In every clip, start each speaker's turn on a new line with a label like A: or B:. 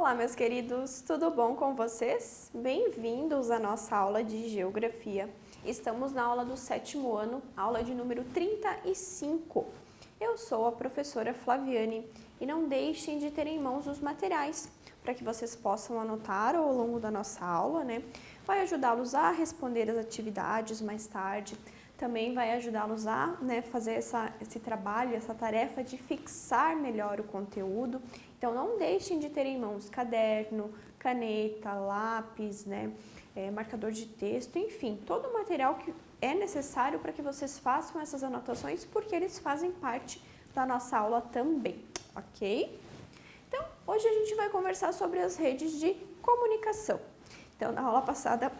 A: Olá, meus queridos, tudo bom com vocês? Bem-vindos à nossa aula de Geografia. Estamos na aula do 7º ano, aula de número 35. Eu sou a professora Flaviane e não deixem de ter em mãos os materiais para que vocês possam anotar ao longo da nossa aula, né? Vai ajudá-los a responder as atividades mais tarde. Também vai ajudá-los a fazer esse trabalho, essa tarefa de fixar melhor o conteúdo. Então, não deixem de ter em mãos caderno, caneta, lápis, marcador de texto, enfim, todo o material que é necessário para que vocês façam essas anotações, porque eles fazem parte da nossa aula também, ok? Então, hoje a gente vai conversar sobre as redes de comunicação. Então, na aula passada...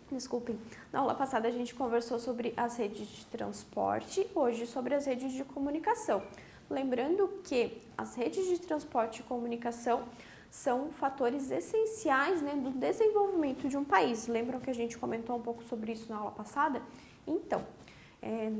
A: Desculpem, na aula passada a gente conversou sobre as redes de transporte, hoje sobre as redes de comunicação. Lembrando que as redes de transporte e comunicação são fatores essenciais do desenvolvimento de um país. Lembram que a gente comentou um pouco sobre isso na aula passada? Então,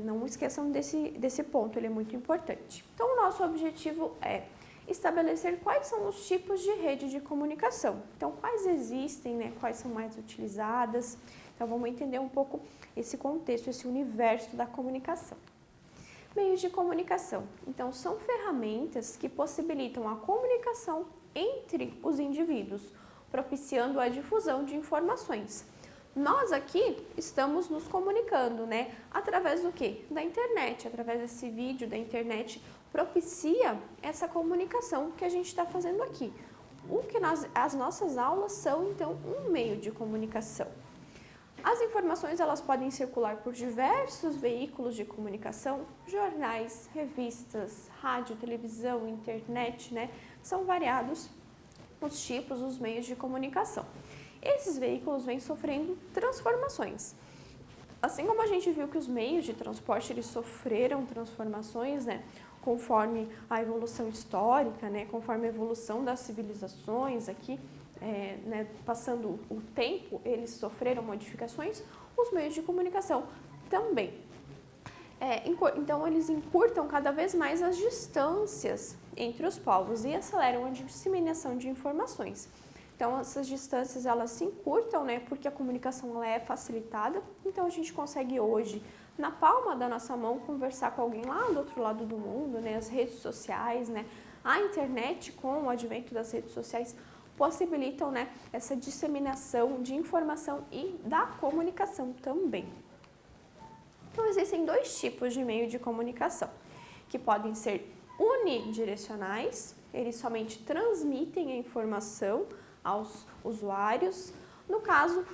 A: não esqueçam desse ponto, ele é muito importante. Então, o nosso objetivo é estabelecer quais são os tipos de rede de comunicação. Então, quais existem, quais são mais utilizadas. Então, vamos entender um pouco esse contexto, esse universo da comunicação. Meios de comunicação. Então, são ferramentas que possibilitam a comunicação entre os indivíduos, propiciando a difusão de informações. Nós aqui estamos nos comunicando, através do quê? Da internet, através desse vídeo da internet, propicia essa comunicação que a gente está fazendo aqui. As nossas aulas são, então, um meio de comunicação. As informações, elas podem circular por diversos veículos de comunicação, jornais, revistas, rádio, televisão, internet, São variados os tipos, os meios de comunicação. Esses veículos vêm sofrendo transformações. Assim como a gente viu que os meios de transporte eles sofreram transformações, conforme a evolução histórica, conforme a evolução das civilizações aqui, passando o tempo, eles sofreram modificações, os meios de comunicação também. Então, eles encurtam cada vez mais as distâncias entre os povos e aceleram a disseminação de informações. Então, essas distâncias, elas se encurtam, porque a comunicação ela é facilitada. Então, a gente consegue hoje, na palma da nossa mão, conversar com alguém lá do outro lado do mundo, as redes sociais, a internet, com o advento das redes sociais, possibilitam, essa disseminação de informação e da comunicação também. Então, existem dois tipos de meio de comunicação, que podem ser unidirecionais, eles somente transmitem a informação aos usuários. No caso,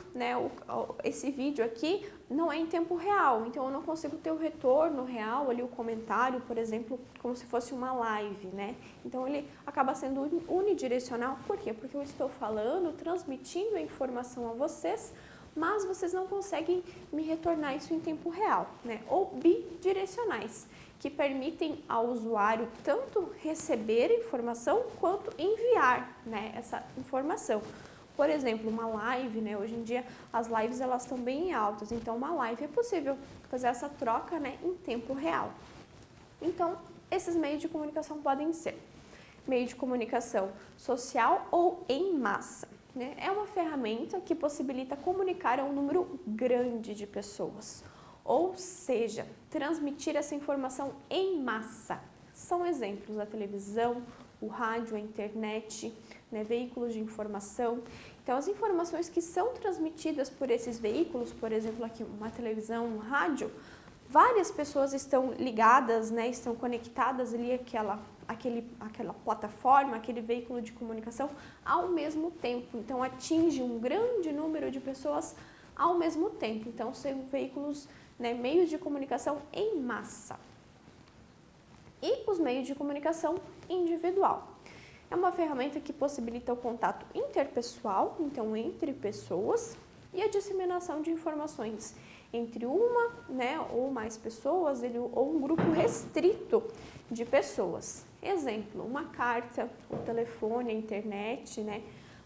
A: esse vídeo aqui não é em tempo real, então eu não consigo ter o retorno real, ali o comentário, por exemplo, como se fosse uma live, Então ele acaba sendo unidirecional, por quê? Porque eu estou falando, transmitindo a informação a vocês, mas vocês não conseguem me retornar isso em tempo real, Ou bidirecionais, que permitem ao usuário tanto receber informação quanto enviar, essa informação. Por exemplo, uma live, hoje em dia as lives elas estão bem altas, então uma live é possível fazer essa troca, em tempo real. Então, esses meios de comunicação podem ser meio de comunicação social ou em massa. É uma ferramenta que possibilita comunicar a um número grande de pessoas, ou seja, transmitir essa informação em massa. São exemplos a televisão, o rádio, a internet, veículos de informação. Então, as informações que são transmitidas por esses veículos, por exemplo, aqui uma televisão, um rádio, várias pessoas estão ligadas, estão conectadas ali àquela plataforma, aquele veículo de comunicação ao mesmo tempo. Então, atinge um grande número de pessoas ao mesmo tempo. Então, são veículos, meios de comunicação em massa. E os meios de comunicação individual. É uma ferramenta que possibilita o contato interpessoal, então entre pessoas, e a disseminação de informações entre uma ou mais pessoas, ou um grupo restrito de pessoas. Exemplo, uma carta, o telefone, a internet,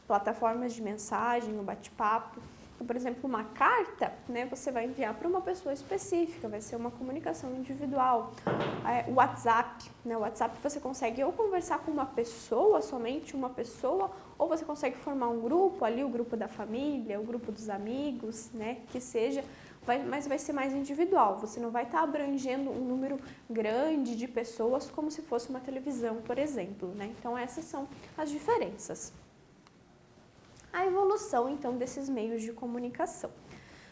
A: plataformas de mensagem, o bate-papo. por exemplo, uma carta, né, você vai enviar para uma pessoa específica, vai ser uma comunicação individual. O WhatsApp, né, o WhatsApp você consegue ou conversar com uma pessoa, somente uma pessoa, ou você consegue formar um grupo ali, o grupo da família, o grupo dos amigos, né, que seja, mas vai ser mais individual, você não vai estar abrangendo um número grande de pessoas como se fosse uma televisão, por exemplo, né? Então essas são as diferenças. A evolução, então, desses meios de comunicação.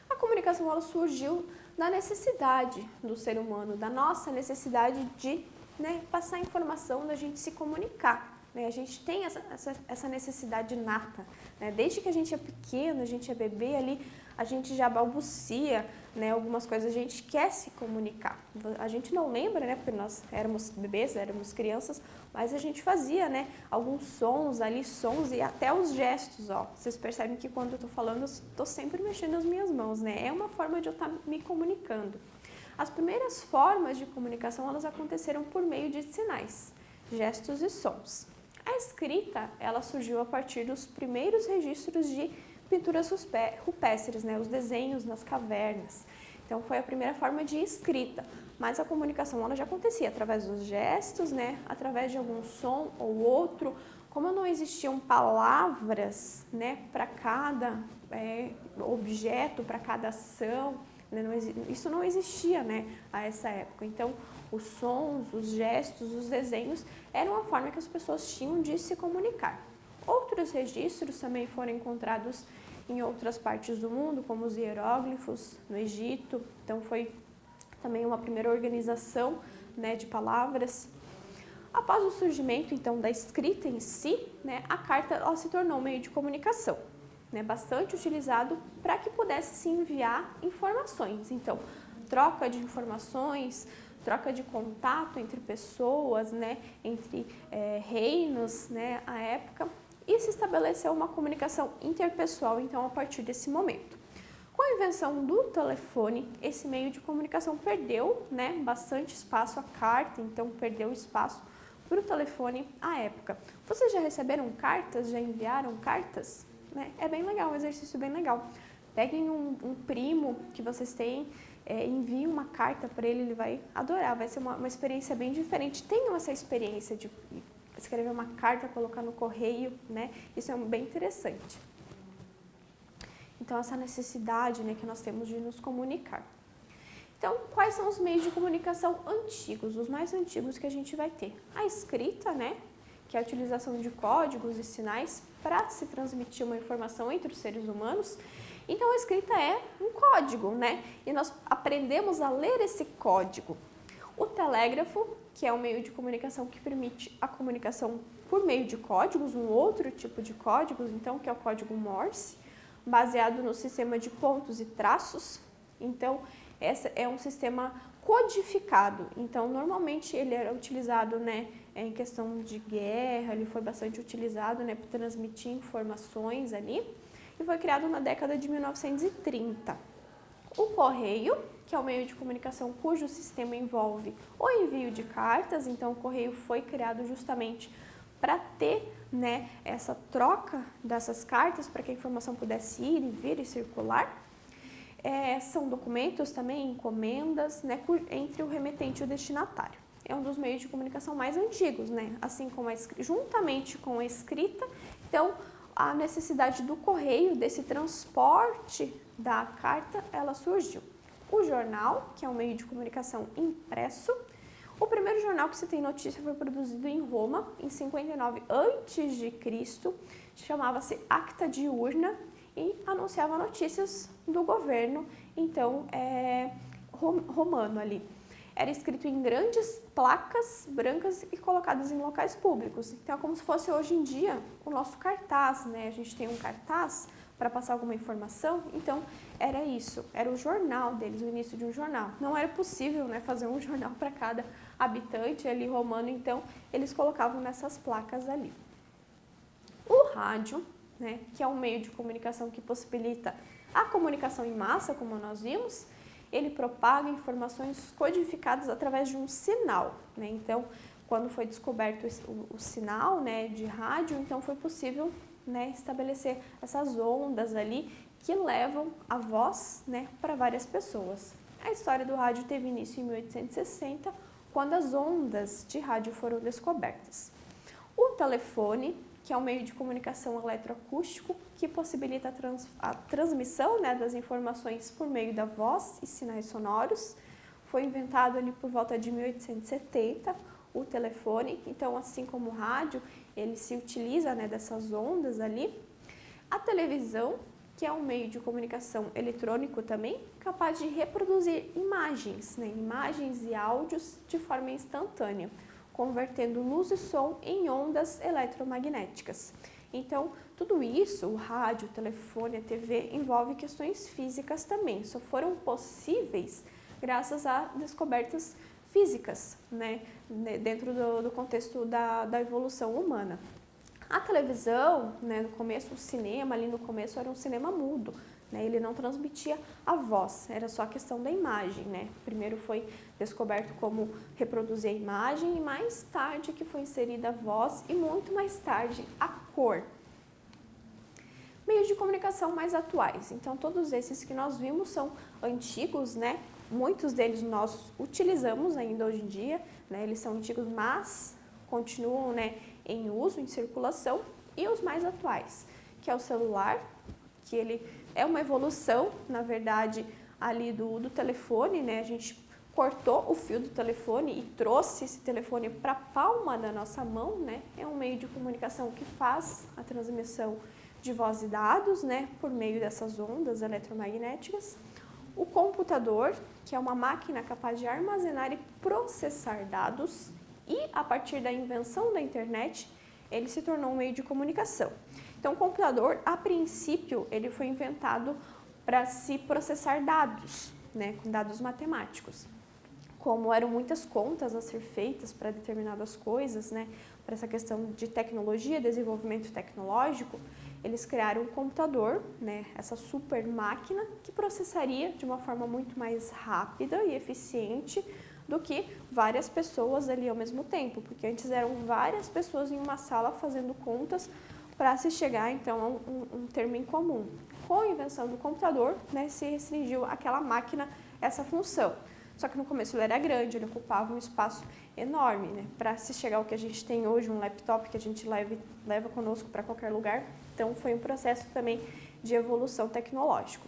A: A comunicação ela surgiu da necessidade do ser humano, da nossa necessidade de, né, passar informação, da gente se comunicar. Né? A gente tem essa necessidade nata. Né? Desde que a gente é pequeno, a gente é bebê ali, a gente já balbucia, né, algumas coisas, a gente quer se comunicar. A gente não lembra, né, porque nós éramos bebês, éramos crianças, mas a gente fazia, né, alguns sons ali, sons e até os gestos, ó. Vocês percebem que quando eu tô falando, eu tô sempre mexendo as minhas mãos, né? É uma forma de eu estar me comunicando. As primeiras formas de comunicação, elas aconteceram por meio de sinais, gestos e sons. A escrita, ela surgiu a partir dos primeiros registros de pinturas rupestres, né, os desenhos nas cavernas. Então foi a primeira forma de escrita, mas a comunicação ela já acontecia através dos gestos, né, através de algum som ou outro. Como não existiam palavras, né, para cada objeto, para cada ação, né, isso não existia, né, a essa época. Então os sons, os gestos, os desenhos eram a forma que as pessoas tinham de se comunicar. Outros registros também foram encontrados em outras partes do mundo, como os hieróglifos no Egito. Então foi também uma primeira organização, né, de palavras. Após o surgimento então da escrita em si, né, a carta ela se tornou um meio de comunicação, né, bastante utilizado para que pudesse se enviar informações. Então, troca de informações, troca de contato entre pessoas, né, entre reinos, né, à época, e se estabeleceu uma comunicação interpessoal, então, a partir desse momento. Com a invenção do telefone, esse meio de comunicação perdeu, né, bastante espaço, a carta, então, perdeu espaço para o telefone à época. Vocês já receberam cartas? Já enviaram cartas? Né? É bem legal, um exercício bem legal. Peguem um primo que vocês têm, enviem uma carta para ele, ele vai adorar, vai ser uma experiência bem diferente. Tenham essa experiência de escrever uma carta, colocar no correio, né? Isso é bem interessante. Então, essa necessidade, né, que nós temos de nos comunicar. Então, quais são os meios de comunicação antigos, os mais antigos que a gente vai ter? A escrita, né, que é a utilização de códigos e sinais para se transmitir uma informação entre os seres humanos. Então, a escrita é um código, né? E nós aprendemos a ler esse código. O telégrafo, que é um meio de comunicação que permite a comunicação por meio de códigos, um outro tipo de códigos, então, que é o código Morse, baseado no sistema de pontos e traços. Então, esse é um sistema codificado. Então, normalmente ele era utilizado, né, em questão de guerra, ele foi bastante utilizado, né, para transmitir informações ali, e foi criado na década de 1930. O correio, que é um meio de comunicação cujo sistema envolve o envio de cartas, então o correio foi criado justamente para ter, né, essa troca dessas cartas, para que a informação pudesse ir e vir e circular. São documentos também, encomendas, né, entre o remetente e o destinatário. É um dos meios de comunicação mais antigos, né, assim como juntamente com a escrita. Então, a necessidade do correio, desse transporte da carta, ela surgiu. O jornal, que é um meio de comunicação impresso. O primeiro jornal que se tem notícia foi produzido em Roma, em 59 a.C., chamava-se Acta Diurna e anunciava notícias do governo, então, romano ali. Era escrito em grandes placas brancas e colocadas em locais públicos. Então, é como se fosse hoje em dia o nosso cartaz, né? A gente tem um cartaz para passar alguma informação, então era isso, era o jornal deles, o início de um jornal. Não era possível, né, fazer um jornal para cada habitante ali romano, então eles colocavam nessas placas ali. O rádio, né, que é um meio de comunicação que possibilita a comunicação em massa, como nós vimos, ele propaga informações codificadas através de um sinal, né? Então, quando foi descoberto o sinal, né, de rádio, então foi possível, né, estabelecer essas ondas ali que levam a voz, né, para várias pessoas. A história do rádio teve início em 1860, quando as ondas de rádio foram descobertas. O telefone, que é um meio de comunicação eletroacústico que possibilita a transmissão, né, das informações por meio da voz e sinais sonoros, foi inventado ali por volta de 1870, o telefone. Então, assim como o rádio, ele se utiliza, né, dessas ondas ali. A televisão, que é um meio de comunicação eletrônico também, capaz de reproduzir imagens, né, imagens e áudios de forma instantânea, convertendo luz e som em ondas eletromagnéticas. Então, tudo isso, o rádio, o telefone, a TV, envolve questões físicas também, só foram possíveis graças a descobertas físicas, né, dentro do contexto da evolução humana. A televisão, né, no começo, o cinema ali no começo era um cinema mudo, né, ele não transmitia a voz, era só a questão da imagem, né. Primeiro foi descoberto como reproduzir a imagem e mais tarde que foi inserida a voz e muito mais tarde a cor. Meios de comunicação mais atuais, então todos esses que nós vimos são antigos, né, muitos deles nós utilizamos ainda hoje em dia, né, eles são antigos, mas continuam, né, em uso, em circulação, e os mais atuais, que é o celular, que ele é uma evolução, na verdade, ali do telefone, né, a gente cortou o fio do telefone e trouxe esse telefone para a palma da nossa mão, né, é um meio de comunicação que faz a transmissão de voz e dados, né, por meio dessas ondas eletromagnéticas. O computador, que é uma máquina capaz de armazenar e processar dados, e a partir da invenção da internet, ele se tornou um meio de comunicação. Então, o computador, a princípio, ele foi inventado para se processar dados, né, com dados matemáticos. Como eram muitas contas a ser feitas para determinadas coisas, né, para essa questão de tecnologia, desenvolvimento tecnológico, eles criaram um computador, né, essa super máquina que processaria de uma forma muito mais rápida e eficiente do que várias pessoas ali ao mesmo tempo, porque antes eram várias pessoas em uma sala fazendo contas para se chegar então a um termo em comum. Com a invenção do computador, né, se restringiu àquela máquina essa função. Só que no começo ele era grande, ele ocupava um espaço enorme, né? Para se chegar ao que a gente tem hoje, um laptop que a gente leva conosco para qualquer lugar. Então foi um processo também de evolução tecnológica.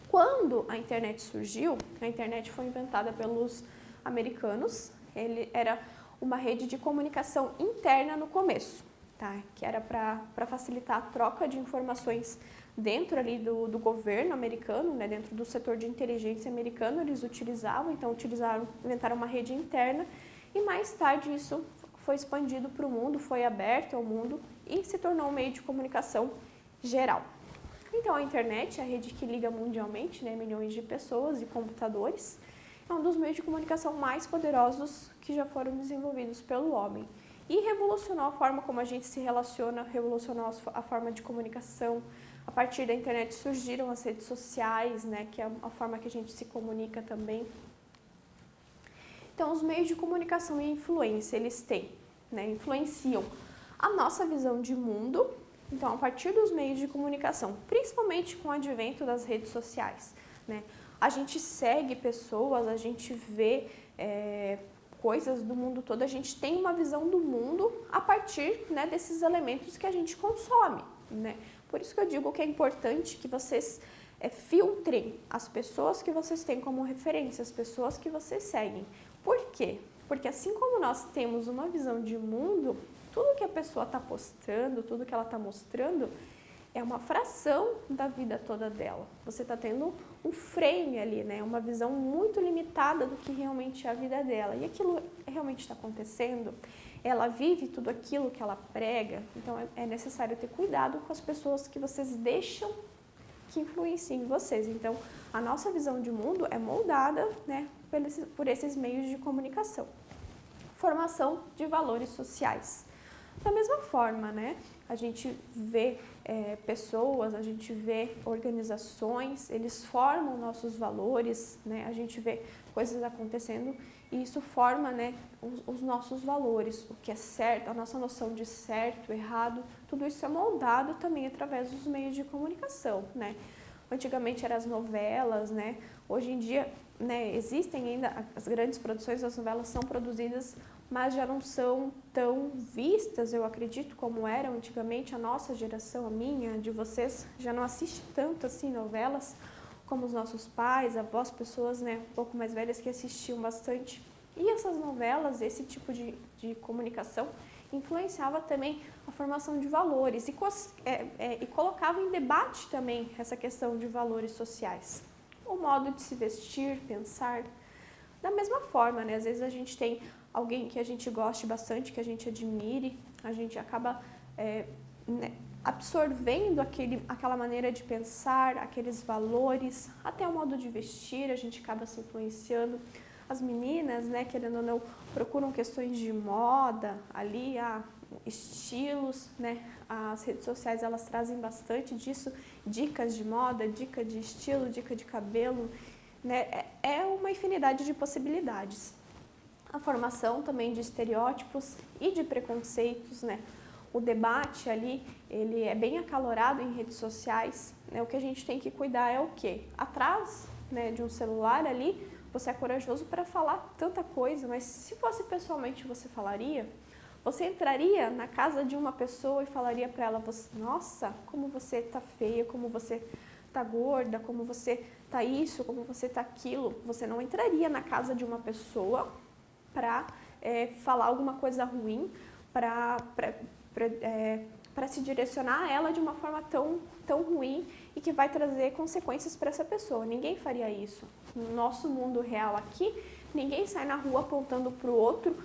A: Quando a internet surgiu, a internet foi inventada pelos americanos, ele era uma rede de comunicação interna no começo, tá? Que era para facilitar a troca de informações dentro ali do governo americano, né? Dentro do setor de inteligência americano, eles utilizavam, então inventaram uma rede interna e mais tarde isso foi expandido para o mundo, foi aberto ao mundo e se tornou um meio de comunicação geral. Então a internet é a rede que liga mundialmente, né, milhões de pessoas e computadores, é um dos meios de comunicação mais poderosos que já foram desenvolvidos pelo homem. E revolucionou a forma como a gente se relaciona, revolucionou a forma de comunicação. A partir da internet surgiram as redes sociais, né, que é a forma que a gente se comunica também. Então, os meios de comunicação e influência, eles têm, né, influenciam a nossa visão de mundo. Então, a partir dos meios de comunicação, principalmente com o advento das redes sociais, né, a gente segue pessoas, a gente vê coisas do mundo todo, a gente tem uma visão do mundo a partir, né, desses elementos que a gente consome, né. Por isso que eu digo que é importante que vocês filtrem as pessoas que vocês têm como referência, as pessoas que vocês seguem. Por quê? Porque assim como nós temos uma visão de mundo, tudo que a pessoa está postando, tudo que ela está mostrando, é uma fração da vida toda dela. Você está tendo um frame ali, né? Uma visão muito limitada do que realmente é a vida dela. E aquilo realmente está acontecendo? Ela vive tudo aquilo que ela prega? Então é necessário ter cuidado com as pessoas que vocês deixam que influenciem vocês. Então a nossa visão de mundo é moldada, né, por esses meios de comunicação. Formação de valores sociais. Da mesma forma, né, a gente vê pessoas, a gente vê organizações, eles formam nossos valores, né, a gente vê coisas acontecendo e isso forma, né, os nossos valores, o que é certo, a nossa noção de certo, errado, tudo isso é moldado também através dos meios de comunicação, né. antigamente eram as novelas, né? Hoje em dia, né, existem ainda as grandes produções, as novelas são produzidas, mas já não são tão vistas, eu acredito, como eram antigamente. A nossa geração, a minha, a de vocês, já não assiste tanto assim novelas como os nossos pais, avós, pessoas, né, um pouco mais velhas que assistiam bastante. E essas novelas, esse tipo de comunicação, influenciava também a formação de valores e colocava em debate também essa questão de valores sociais. O modo de se vestir, pensar. Da mesma forma, né? Às vezes a gente tem alguém que a gente goste bastante, que a gente admire, a gente acaba né, absorvendo aquela maneira de pensar, aqueles valores, até o modo de vestir, a gente acaba se influenciando. As meninas, né, querendo ou não, procuram questões de moda ali, estilos, né? As redes sociais, elas trazem bastante disso, dicas de moda, dica de estilo, dica de cabelo, né? É uma infinidade de possibilidades. A formação também de estereótipos e de preconceitos, né? O debate ali, ele é bem acalorado em redes sociais, né? O que a gente tem que cuidar é o quê? Atrás, né, de um celular ali, você é corajoso para falar tanta coisa, mas se fosse pessoalmente, você falaria? Você entraria na casa de uma pessoa e falaria para ela, nossa, como você tá feia, como você tá gorda, como você tá isso, como você tá aquilo. Você não entraria na casa de uma pessoa para falar alguma coisa ruim, para se direcionar a ela de uma forma tão ruim e que vai trazer consequências para essa pessoa. Ninguém faria isso. No nosso mundo real aqui, ninguém sai na rua apontando para o outro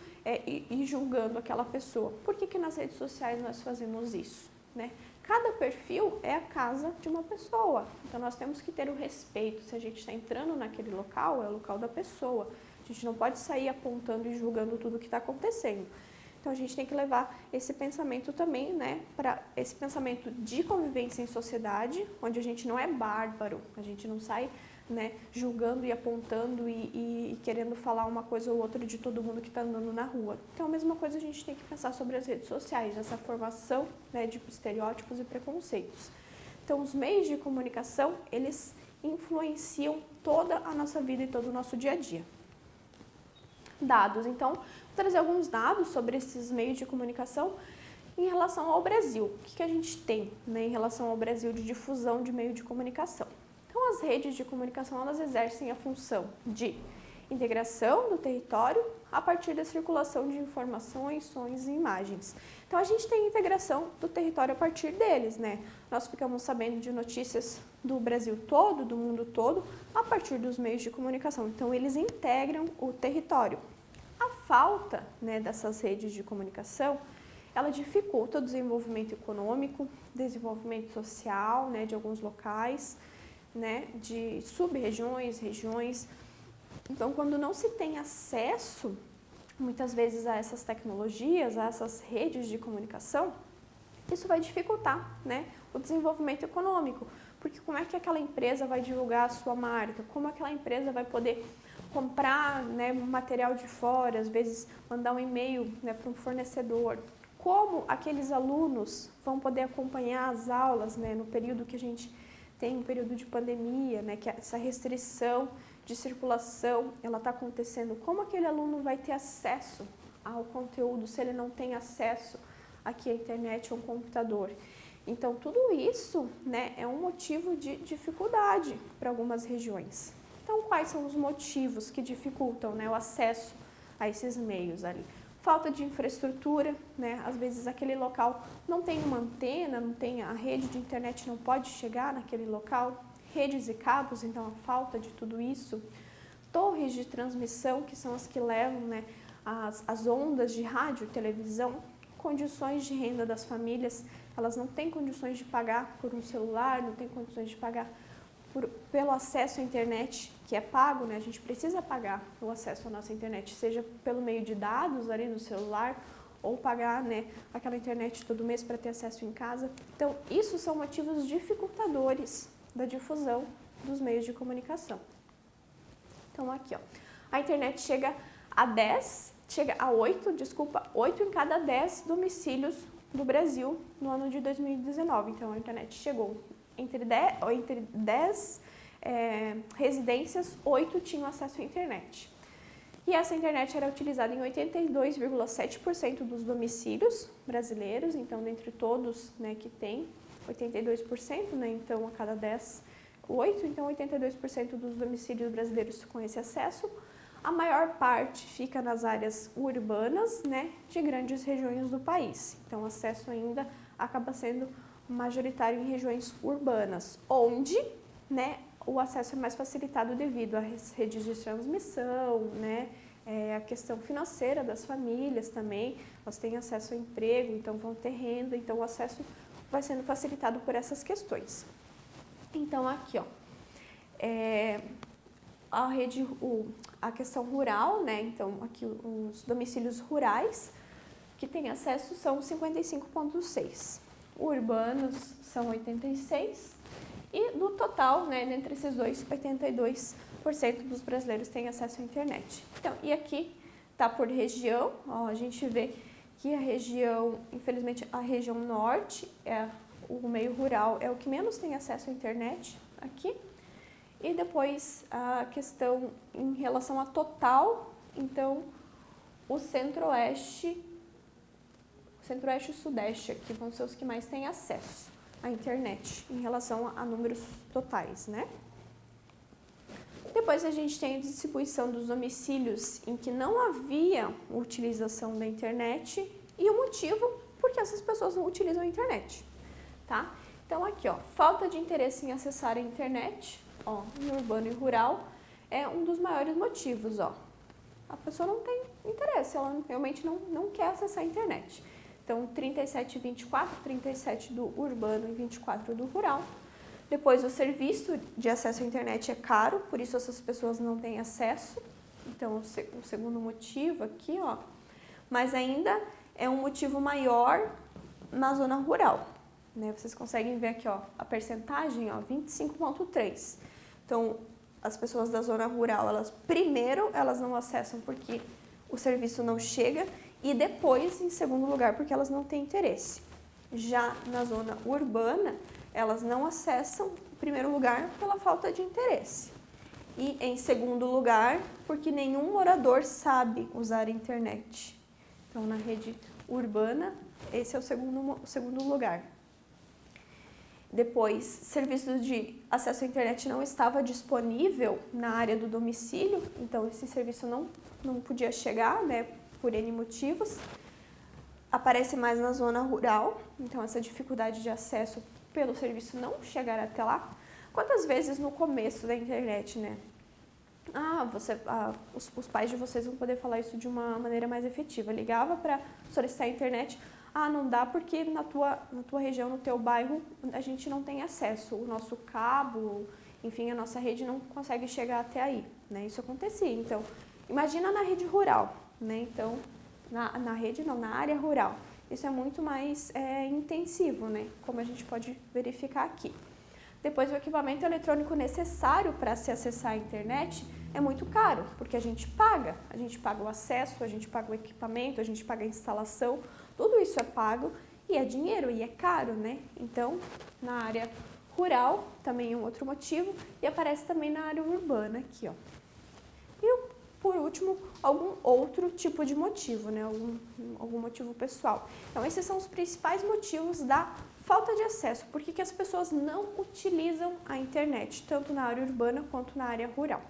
A: e julgando aquela pessoa. Por que nas redes sociais nós fazemos isso, né? Cada perfil é a casa de uma pessoa. Então nós temos que ter o respeito. Se a gente está entrando naquele local, é o local da pessoa. A gente não pode sair apontando e julgando tudo o que está acontecendo. Então a gente tem que levar esse pensamento também, né, para esse pensamento de convivência em sociedade, onde a gente não é bárbaro, a gente não sai, né, julgando e apontando e querendo falar uma coisa ou outra de todo mundo que está andando na rua. Então a mesma coisa a gente tem que pensar sobre as redes sociais, essa formação, né, de estereótipos e preconceitos. Então os meios de comunicação, eles influenciam toda a nossa vida e todo o nosso dia a dia. Dados. Então, vou trazer alguns dados sobre esses meios de comunicação em relação ao Brasil. O que a gente tem, né, em relação ao Brasil de difusão de meio de comunicação? Então, as redes de comunicação, elas exercem a função de integração do território a partir da circulação de informações, sons e imagens. Então, a gente tem integração do território a partir deles, né? Nós ficamos sabendo de notícias do Brasil todo, do mundo todo, a partir dos meios de comunicação. Então, eles integram o território. A falta, né, dessas redes de comunicação, ela dificulta o desenvolvimento econômico, desenvolvimento social, né, de alguns locais, né, de sub-regiões, regiões. Então, quando não se tem acesso, muitas vezes, a essas tecnologias, a essas redes de comunicação, isso vai dificultar, né, o desenvolvimento econômico. Porque como é que aquela empresa vai divulgar a sua marca? Como aquela empresa vai poder comprar, né, material de fora, às vezes mandar um e-mail, né, para um fornecedor? Como aqueles alunos vão poder acompanhar as aulas, né, no período que a gente tem um período de pandemia, né, que essa restrição de circulação, ela está acontecendo? Como aquele aluno vai ter acesso ao conteúdo se ele não tem acesso aqui à internet ou ao computador? Então, tudo isso, né, é um motivo de dificuldade para algumas regiões. Então, quais são os motivos que dificultam, né, o acesso a esses meios ali? Falta de infraestrutura, né? Às vezes aquele local não tem uma antena, não tem a rede de internet, não pode chegar naquele local. Redes e cabos, então a falta de tudo isso. Torres de transmissão, que são as que levam, né, as ondas de rádio e televisão. Condições de renda das famílias, elas não têm condições de pagar por um celular, não têm condições de pagar pelo acesso à internet, que é pago, né? A gente precisa pagar o acesso à nossa internet, seja pelo meio de dados ali no celular, ou pagar, né, aquela internet todo mês para ter acesso em casa. Então, isso são motivos dificultadores da difusão dos meios de comunicação. Então, aqui, ó, a internet chega a 8 em cada 10 domicílios do Brasil no ano de 2019. Então, a internet chegou entre 10 residências, 8 tinham acesso à internet. E essa internet era utilizada em 82,7% dos domicílios brasileiros, então, dentre todos, né, que tem 82%, né, então, a cada 10, 8, então 82% dos domicílios brasileiros com esse acesso. A maior parte fica nas áreas urbanas, né, de grandes regiões do país. Então, o acesso ainda acaba sendo majoritário em regiões urbanas, onde, né, o acesso é mais facilitado devido às redes de transmissão, né, a questão financeira das famílias também, elas têm acesso ao emprego, então vão ter renda, então o acesso vai sendo facilitado por essas questões. Então, aqui, ó, a questão rural, né, então aqui os domicílios rurais que têm acesso são 55,6%, urbanos são 86%, e no total, né, entre esses dois, 82% dos brasileiros têm acesso à internet. Então, e aqui tá por região, ó, a gente vê que a região, infelizmente, a região norte, o meio rural é o que menos tem acesso à internet aqui. E depois a questão em relação a total, então o centro-oeste e sudeste aqui vão ser os que mais têm acesso à internet em relação a números totais, né? Depois a gente tem a distribuição dos domicílios em que não havia utilização da internet e o motivo porque essas pessoas não utilizam a internet, tá? Então aqui, ó, falta de interesse em acessar a internet, ó, em urbano e rural é um dos maiores motivos, ó. A pessoa não tem interesse, ela realmente não quer acessar a internet. Então 37 e 24, 37 do urbano e 24 do rural. Depois, o serviço de acesso à internet é caro, por isso essas pessoas não têm acesso. Então, o segundo motivo aqui, ó, mas ainda é um motivo maior na zona rural, né? Vocês conseguem ver aqui, ó, a percentagem, ó, 25,3%. Então, as pessoas da zona rural, elas não acessam porque o serviço não chega e depois, em segundo lugar, porque elas não têm interesse. Já na zona urbana, elas não acessam, em primeiro lugar, pela falta de interesse. E, em segundo lugar, porque nenhum morador sabe usar a internet. Então, na rede urbana, esse é o segundo lugar. Depois, serviços de acesso à internet não estava disponível na área do domicílio, então esse serviço não podia chegar, né, por N motivos. Aparece mais na zona rural, então essa dificuldade de acesso pelo serviço não chegar até lá. Quantas vezes no começo da internet, né? Os pais de vocês vão poder falar isso de uma maneira mais efetiva. Ligava para solicitar a internet, não dá porque na tua região, no teu bairro, a gente não tem acesso. O nosso cabo, enfim, a nossa rede não consegue chegar até aí, né? Isso acontecia. Então, imagina na rede rural, né? Então, na área rural. Isso é muito mais intensivo, né? Como a gente pode verificar aqui. Depois, o equipamento eletrônico necessário para se acessar a internet é muito caro, porque a gente paga o acesso, a gente paga o equipamento, a gente paga a instalação, tudo isso é pago e é dinheiro e é caro, né? Então, na área rural também é um outro motivo e aparece também na área urbana aqui, ó. E por último, algum outro tipo de motivo, né? Algum motivo pessoal. Então, esses são os principais motivos da falta de acesso. Por que as pessoas não utilizam a internet, tanto na área urbana quanto na área rural?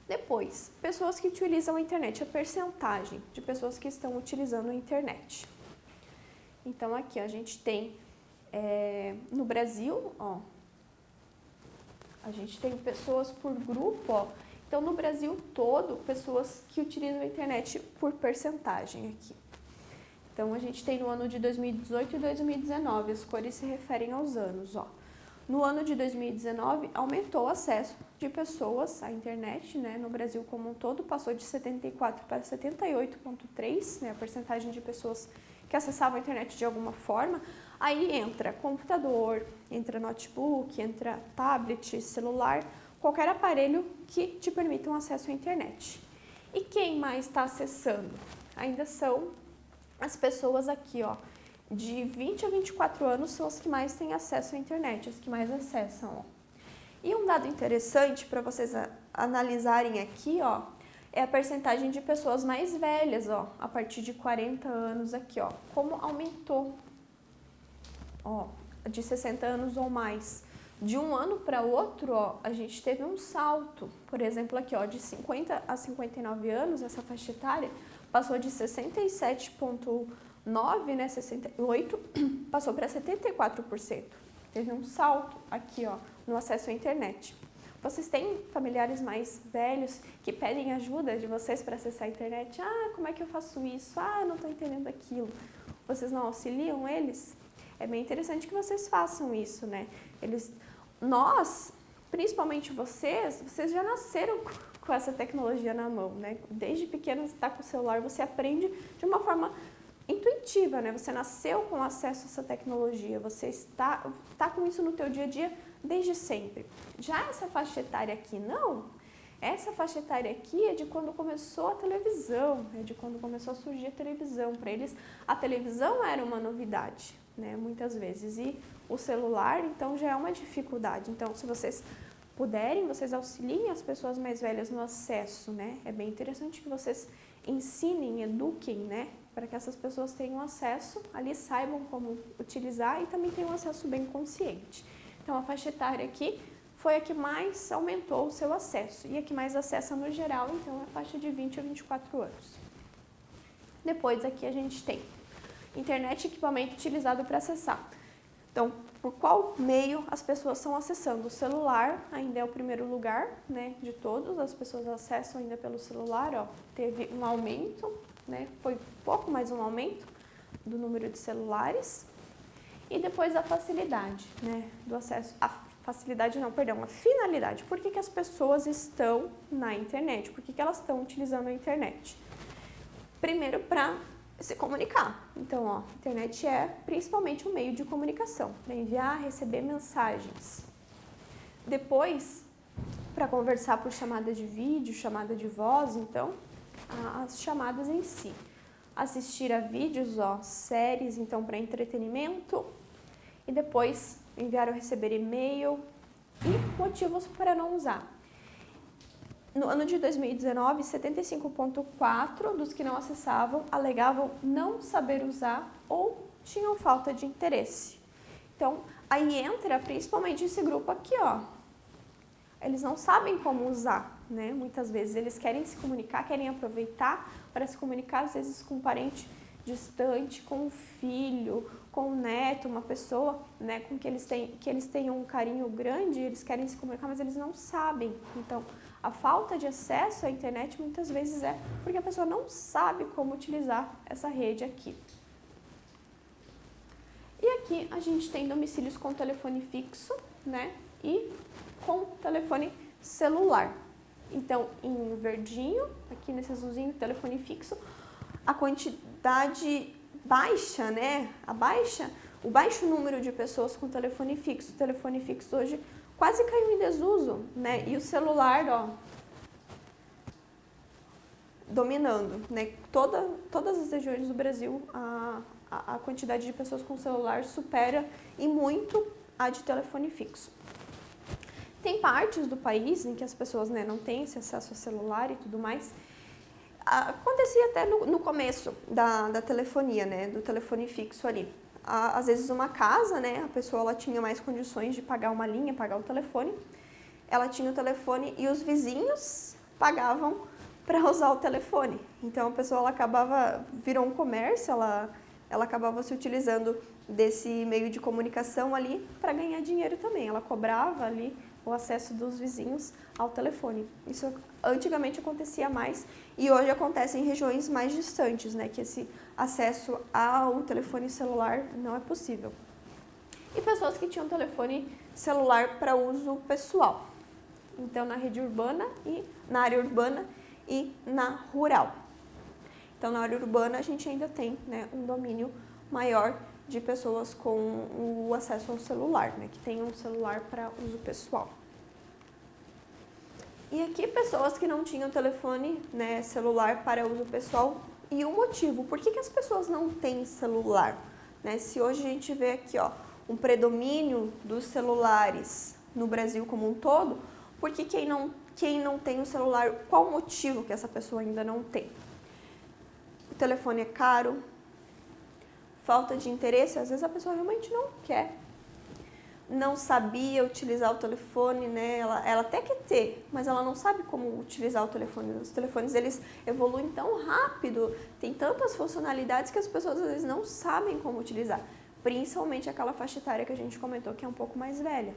A: Depois, pessoas que utilizam a internet, a percentagem de pessoas que estão utilizando a internet. Então, aqui ó, a gente tem, no Brasil, ó, a gente tem pessoas por grupo, ó. Então, no Brasil todo, pessoas que utilizam a internet por percentagem aqui. Então, a gente tem no ano de 2018 e 2019, as cores se referem aos anos, ó. No ano de 2019, aumentou o acesso de pessoas à internet, né? No Brasil como um todo, passou de 74 para 78,3, né? A percentagem de pessoas que acessavam a internet de alguma forma. Aí entra computador, entra notebook, entra tablet, celular, qualquer aparelho que te permita um acesso à internet. E quem mais está acessando? Ainda são as pessoas aqui, ó, de 20 a 24 anos são as que mais têm acesso à internet, as que mais acessam, ó. E um dado interessante para vocês analisarem aqui, ó, é a percentagem de pessoas mais velhas, ó, a partir de 40 anos aqui, ó, como aumentou, ó, de 60 anos ou mais. De um ano para outro, ó, a gente teve um salto. Por exemplo, aqui, ó, de 50 a 59 anos, essa faixa etária passou de 67,9, né, 68, passou para 74%. Teve um salto aqui, ó, no acesso à internet. Vocês têm familiares mais velhos que pedem ajuda de vocês para acessar a internet? Ah, como é que eu faço isso? Ah, eu não estou entendendo aquilo. Vocês não auxiliam eles? É bem interessante que vocês façam isso, né? Nós, principalmente vocês já nasceram com essa tecnologia na mão, né? Desde pequeno você está com o celular, você aprende de uma forma intuitiva, né? Você nasceu com acesso a essa tecnologia, você está com isso no teu dia a dia desde sempre. Já essa faixa etária aqui, não. Essa faixa etária aqui é de quando começou a televisão, é de quando começou a surgir a televisão. Para eles, a televisão era uma novidade, né? Muitas vezes. E o celular, então, já é uma dificuldade. Então, se vocês puderem, vocês auxiliem as pessoas mais velhas no acesso, né? É bem interessante que vocês ensinem, eduquem, né? Para que essas pessoas tenham acesso, ali saibam como utilizar e também tenham acesso bem consciente. Então, a faixa etária aqui foi a que mais aumentou o seu acesso e a que mais acessa no geral, então, é a faixa de 20 a 24 anos. Depois, aqui a gente tem internet e equipamento utilizado para acessar. Então, por qual meio as pessoas estão acessando? O celular ainda é o primeiro lugar, né, de todos, as pessoas acessam ainda pelo celular, ó, teve um aumento, né, foi pouco mais um aumento do número de celulares. E depois a facilidade, né, do acesso, a finalidade. Por que as pessoas estão na internet? Por que elas estão utilizando a internet? Primeiro, para se comunicar. Então, ó, a internet é principalmente um meio de comunicação, para enviar, receber mensagens. Depois, para conversar por chamada de vídeo, chamada de voz, então, as chamadas em si. Assistir a vídeos, ó, séries, então, para entretenimento. E depois, enviar ou receber e-mail e motivos para não usar. No ano de 2019, 75,4% dos que não acessavam alegavam não saber usar ou tinham falta de interesse. Então, aí entra principalmente esse grupo aqui, ó. Eles não sabem como usar, né? Muitas vezes eles querem se comunicar, querem aproveitar para se comunicar, às vezes com um parente distante, com um filho, com um neto, uma pessoa, né, com que eles tenham um carinho grande, eles querem se comunicar, mas eles não sabem. Então, a falta de acesso à internet muitas vezes é porque a pessoa não sabe como utilizar essa rede aqui. E aqui a gente tem domicílios com telefone fixo, né, e com telefone celular. Então, em verdinho, aqui nesse azulzinho, telefone fixo, a quantidade baixa, né, o baixo número de pessoas com telefone fixo. O telefone fixo hoje quase caiu em desuso, né, e o celular, ó, dominando, né, todas as regiões do Brasil, a quantidade de pessoas com celular supera e muito a de telefone fixo. Tem partes do país em que as pessoas, né, não têm esse acesso a celular e tudo mais. Acontecia até no começo da telefonia, né, do telefone fixo ali. Às vezes uma casa, né, a pessoa ela tinha mais condições de pagar uma linha, pagar o telefone. Ela tinha o telefone e os vizinhos pagavam para usar o telefone. Então a pessoa virou um comércio, ela acabava se utilizando desse meio de comunicação ali para ganhar dinheiro também. Ela cobrava ali o acesso dos vizinhos ao telefone. Isso antigamente acontecia mais e hoje acontece em regiões mais distantes, né, que esse acesso ao telefone celular não é possível. E pessoas que tinham telefone celular para uso pessoal. Então, na rede urbana e na área urbana e na rural. Então, na área urbana a gente ainda tem, né, um domínio maior de pessoas com o acesso ao celular, né, que tem um celular para uso pessoal. E aqui pessoas que não tinham telefone, né, celular para uso pessoal. E o motivo, por que as pessoas não têm celular? né? Se hoje a gente vê aqui, ó, um predomínio dos celulares no Brasil como um todo, porque quem não tem o celular, qual o motivo que essa pessoa ainda não tem? O telefone é caro, falta de interesse, às vezes a pessoa realmente não quer. Não sabia utilizar o telefone, né? Ela até quer ter, mas ela não sabe como utilizar o telefone. Os telefones, eles evoluem tão rápido, tem tantas funcionalidades que as pessoas às vezes não sabem como utilizar. Principalmente aquela faixa etária que a gente comentou que é um pouco mais velha.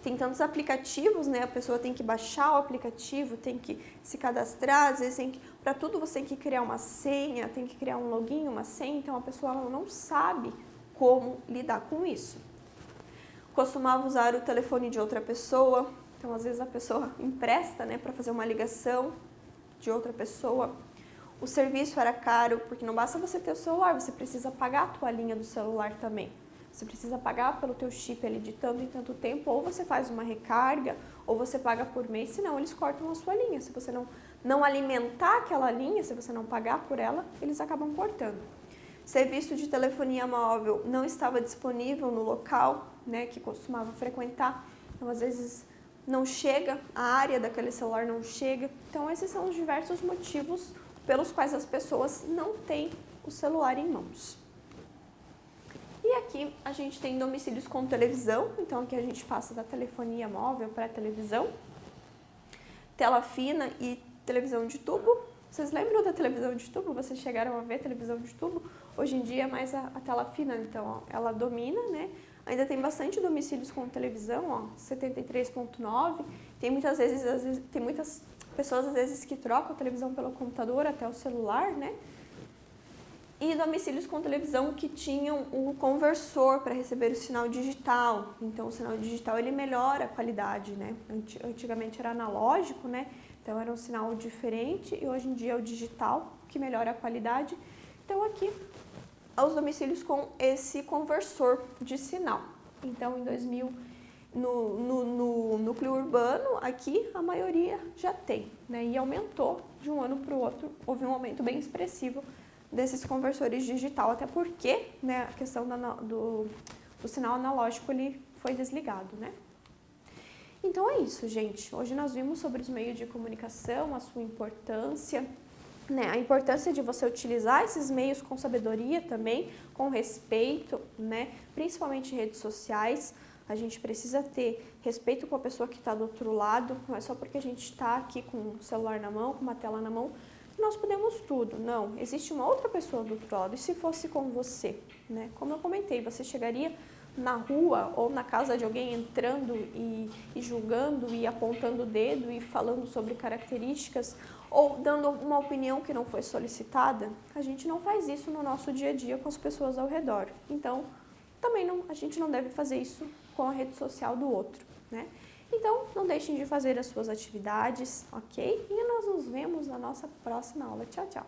A: Tem tantos aplicativos, né? A pessoa tem que baixar o aplicativo, tem que se cadastrar, às vezes para tudo você tem que criar uma senha, tem que criar um login, uma senha, então a pessoa ela não sabe como lidar com isso. Costumava usar o telefone de outra pessoa, então às vezes a pessoa empresta, né, para fazer uma ligação de outra pessoa. O serviço era caro, porque não basta você ter o celular, você precisa pagar a tua linha do celular também. Você precisa pagar pelo teu chip ali de tanto em tanto tempo, ou você faz uma recarga, ou você paga por mês, senão eles cortam a sua linha. Se você não alimentar aquela linha, se você não pagar por ela, eles acabam cortando. Serviço de telefonia móvel não estava disponível no local, né, que costumava frequentar, então às vezes não chega, a área daquele celular não chega. Então esses são os diversos motivos pelos quais as pessoas não têm o celular em mãos. E aqui a gente tem domicílios com televisão, então aqui a gente passa da telefonia móvel para a televisão, tela fina e televisão de tubo. Vocês lembram da televisão de tubo? Vocês chegaram a ver televisão de tubo? Hoje em dia é mais a tela fina, então ó, ela domina, né? Ainda tem bastante domicílios com televisão, ó, 73.9. Tem muitas pessoas às vezes que trocam a televisão pelo computador até o celular, né? E domicílios com televisão que tinham um conversor para receber o sinal digital. Então o sinal digital ele melhora a qualidade, né? Antigamente era analógico, né? Então era um sinal diferente e hoje em dia é o digital que melhora a qualidade. Então aqui os domicílios com esse conversor de sinal. Então em 2000 no núcleo urbano aqui a maioria já tem, né? E aumentou de um ano para o outro, houve um aumento bem expressivo desses conversores digital, até porque, né, a questão do sinal analógico ele foi desligado, né? Então é isso, gente. Hoje nós vimos sobre os meios de comunicação, a sua importância, né? A importância de você utilizar esses meios com sabedoria também, com respeito, né? Principalmente redes sociais. A gente precisa ter respeito com a pessoa que está do outro lado, não é só porque a gente está aqui com o celular na mão, com uma tela na mão, que nós podemos tudo. Não, existe uma outra pessoa do outro lado. E se fosse com você, né? Como eu comentei, você chegaria na rua ou na casa de alguém entrando e julgando e apontando o dedo e falando sobre características ou dando uma opinião que não foi solicitada? A gente não faz isso no nosso dia a dia com as pessoas ao redor. Então, também a gente não deve fazer isso com a rede social do outro, né? Então, não deixem de fazer as suas atividades, ok? E nós nos vemos na nossa próxima aula. Tchau, tchau!